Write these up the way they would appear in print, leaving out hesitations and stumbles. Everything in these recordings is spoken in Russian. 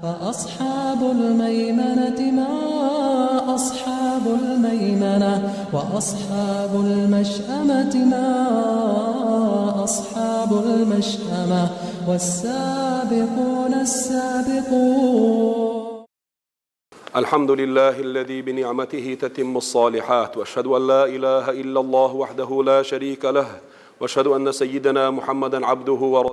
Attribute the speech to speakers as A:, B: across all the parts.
A: فأصحاب الميمنة ما أصحاب الميمنة وأصحاب المشأمة ما أصحاب المشأمة والسابقون السابقون.
B: الحمد لله الذي بنعمته تتم الصالحات وأشهد أن لا إله إلا الله وحده لا شريك له.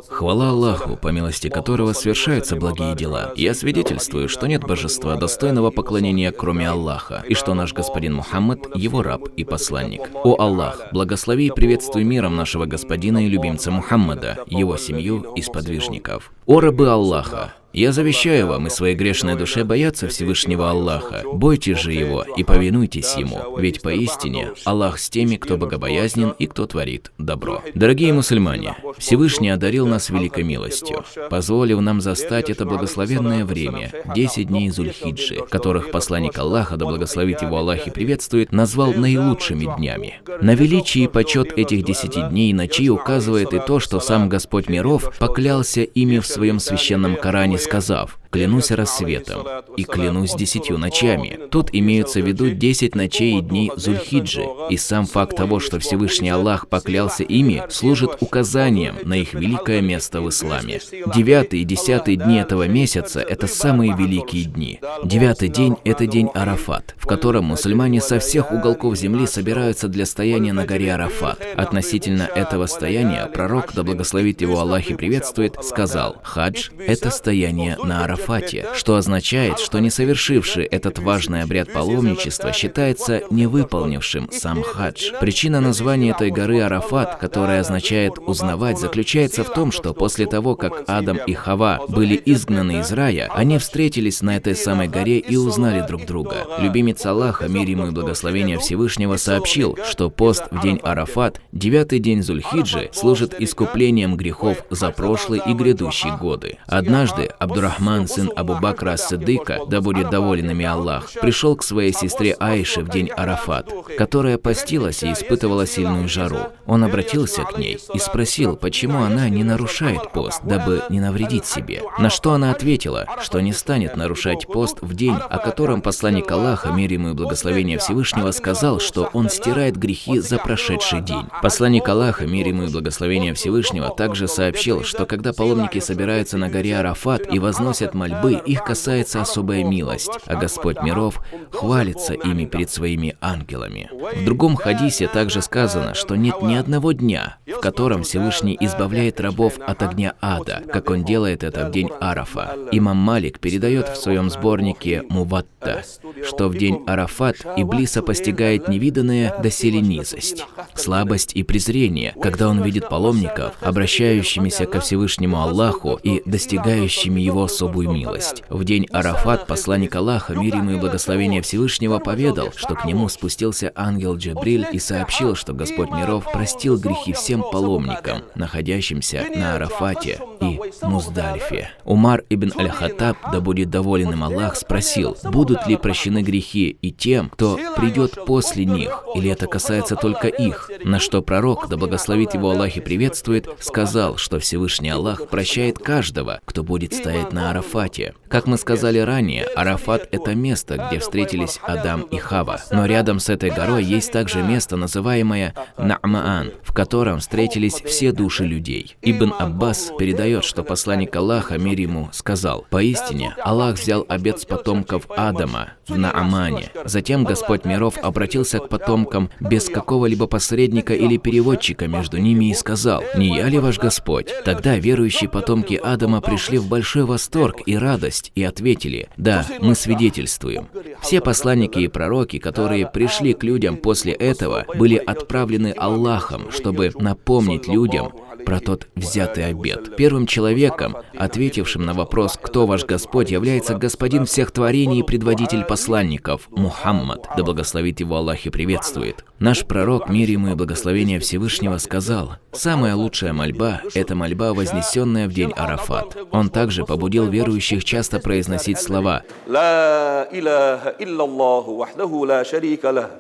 C: Хвала Аллаху, по милости которого совершаются благие дела. Я свидетельствую, что нет божества, достойного поклонения, кроме Аллаха, и что наш господин Мухаммад – его раб и посланник. О Аллах, благослови и приветствуй миром нашего господина и любимца Мухаммада, его семью и сподвижников. О рабы Аллаха! Я завещаю вам и своей грешной душе бояться Всевышнего Аллаха. Бойтесь же Его и повинуйтесь Ему, ведь поистине Аллах с теми, кто богобоязнен и кто творит добро. Дорогие мусульмане, Всевышний одарил нас великой милостью, позволив нам застать это благословенное время, 10 дней Зуль-Хиджи, которых посланник Аллаха, да благословит его Аллах и приветствует, назвал наилучшими днями. На величие и почет этих 10 дней и ночей указывает и то, что сам Господь миров поклялся ими в своем священном Коране, сказав: «Клянусь рассветом и клянусь 10 ночами». Тут имеются в виду 10 ночей и дней Зуль-Хиджи, и сам факт того, что Всевышний Аллах поклялся ими, служит указанием на их великое место в исламе. 9 и 10 дни этого месяца – это самые великие дни. 9-й день – это день Арафат, в котором мусульмане со всех уголков земли собираются для стояния на горе Арафат. Относительно этого стояния пророк, да благословит его Аллах и приветствует, сказал: «Хадж – это стояние на Арафате», что означает, что не совершивший этот важный обряд паломничества считается не выполнившим сам хадж. Причина названия этой горы Арафат, которая означает «узнавать», заключается в том, что после того, как Адам и Хава были изгнаны из рая, они встретились на этой самой горе и узнали друг друга. Любимец Аллаха, мир ему и благословение Всевышнего, сообщил, что пост в день Арафат, 9-й день Зуль-Хиджи, служит искуплением грехов за прошлые и грядущие годы. Однажды Абдурахман, сын Абу Бакра ас-Сиддыка, да будет доволен ими Аллах, пришел к своей сестре Аише в день Арафат, которая постилась и испытывала сильную жару. Он обратился к ней и спросил, почему она не нарушает пост, дабы не навредить себе. На что она ответила, что не станет нарушать пост в день, о котором посланник Аллаха, мир ему и благословение Всевышнего, сказал, что он стирает грехи за прошедший день. Посланник Аллаха, мир ему и благословение Всевышнего, также сообщил, что когда паломники собираются на горе Арафат и возносят мольбы, их касается особая милость, а Господь миров хвалится ими перед своими ангелами. В другом хадисе также сказано, что нет ни одного дня, в котором Всевышний избавляет рабов от огня ада, как он делает это в день Арафа. Имам Малик передает в своем сборнике Муватта, что в день Арафат Иблиса постигает невиданная доселе низость, слабость и презрение, когда он видит паломников, обращающимися ко Всевышнему Аллаху и достигающими его особую милость. В день Арафат посланник Аллаха, мир ему и благословение Всевышнего, поведал, что к нему спустился ангел Джабриль и сообщил, что Господь миров простил грехи всем паломникам, находящимся на Арафате и Муздалифе. Умар ибн аль-Хаттаб, да будет доволен им Аллах, спросил, будут ли прощены грехи и тем, кто придет после них, или это касается только их, на что пророк, да благословит его Аллах и приветствует, сказал, что Всевышний Аллах прощает каждого, кто будет стоять на Арафате. Как мы сказали ранее, Арафат – это место, где встретились Адам и Хава. Но рядом с этой горой есть также место, называемое На'маан, в котором встретились все души людей. Ибн Аббас передает, что посланник Аллаха, мир ему, сказал: «Поистине, Аллах взял обет с потомков Адама в На'мане. Затем Господь миров обратился к потомкам без какого-либо посредника или переводчика между ними и сказал: «Не я ли ваш Господь?» Тогда верующие потомки Адама пришли в большой восторг и радость и ответили: «Да, мы свидетельствуем». Все посланники и пророки, которые пришли к людям после этого, были отправлены Аллахом, чтобы напомнить людям про тот взятый обет. Первым человеком, ответившим на вопрос «Кто ваш Господь?», является Господин всех творений и предводитель посланников Мухаммад, да благословит его Аллах и приветствует. Наш пророк, мир ему и благословение Всевышнего, сказал: «Самая лучшая мольба – это мольба, вознесенная в день Арафат». Он также побудил верующих часто произносить слова
B: «Ла илаха иллаллаху вахдаху ла шарика лах,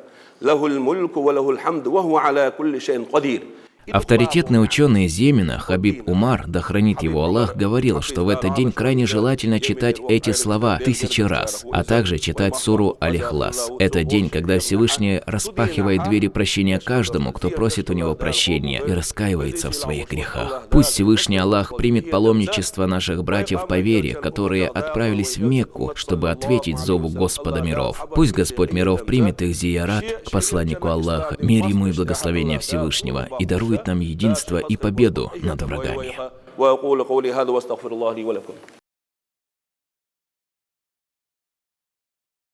B: лахул мульку ва лахул хамду ва хуа аля кулли шайин кадир».
C: Авторитетный ученый из Йемена Хабиб Умар, да хранит его Аллах, говорил, что в этот день крайне желательно читать эти слова 1000 раз, а также читать суру Аль-Ихлас. Это день, когда Всевышний распахивает двери прощения каждому, кто просит у него прощения и раскаивается в своих грехах. Пусть Всевышний Аллах примет паломничество наших братьев по вере, которые отправились в Мекку, чтобы ответить зову Господа миров. Пусть Господь миров примет их зиярат к посланнику Аллаха, мир ему и благословение Всевышнего, и дарует нам единство и победу над врагами.